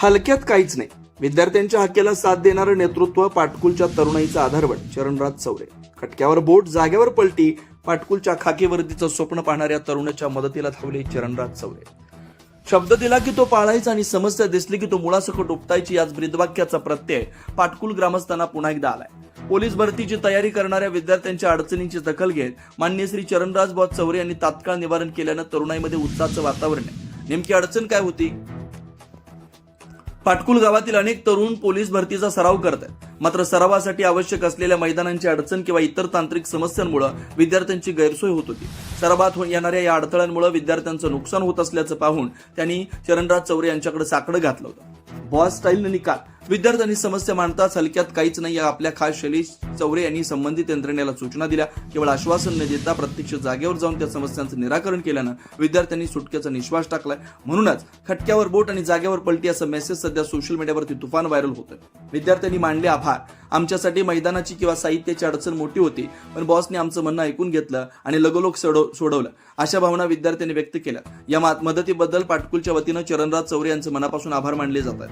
हलक्यात काहीच नाही. विद्यार्थ्यांच्या हक्काला साथ देणारं नेतृत्व, पाटकुलच्या तरुणाईचा आधारवड चरणराज चौरे. खटक्यावर बोट, जागेवर पलटी, पाटकुलच्या खाकी वर्दीचं स्वप्न पाहणाऱ्या तरुणाच्या मदतीला धावले चरणराज चौरे. शब्द दिला की तो पाळायचा आणि समस्या दिसली की तो मुळासकट उपटायची, याच ब्रीदवाक्याचा प्रत्यय पाटकुल ग्रामस्थांना पुन्हा एकदा आलाय. पोलीस भरतीची तयारी करणाऱ्या विद्यार्थ्यांच्या अडचणींची दखल घेत माननीय श्री चरणराज चौरे यांनी तात्काळ निवारण केल्यानं तरुणाईमध्ये उत्साहाचं वातावरण आहे. नेमकी अडचण काय होती? पाटकुल गावातील अनेक तरुण पोलीस भरतीचा सराव करत आहेत, मात्र सरावासाठी आवश्यक असलेल्या मैदानांची अडचण किंवा इतर तांत्रिक समस्यांमुळे विद्यार्थ्यांची गैरसोय होत होती. सरावात येणाऱ्या या अडथळ्यांमुळे विद्यार्थ्यांचं नुकसान होत असल्याचं पाहून त्यांनी चरणराज चौरे यांच्याकडे साकडं घातलं होतं. बॉस स्टाईलनं निकाल. विद्यार्थ्यांनी समस्या मांडताच हलक्यात काहीच नाही या आपल्या खास शैलीत चौरे यांनी संबंधित यंत्रणेला सूचना दिल्या. केवळ आश्वासन न देता प्रत्यक्ष जागेवर जाऊन त्या समस्यांचं निराकरण केल्यानं विद्यार्थ्यांनी सुटकेचा निश्वास टाकलाय. म्हणूनच खटक्यावर बोट आणि जागेवर पलटी असा मेसेज सध्या सोशल मीडियावरती तुफान व्हायरल होतोय. विद्यार्थ्यांनी मांडले आभार. आमच्यासाठी मैदानाची किंवा साहित्याची अडचण मोठी होती, पण बॉसने आमचं म्हणणं ऐकून घेतलं आणि लगोलग सोडवलं, अशा भावना विद्यार्थ्यांनी व्यक्त केल्या. या मदतीबद्दल पाटकुलच्या वतीनं चरणराज चौरे यांचे मनापासून आभार मानले जातात.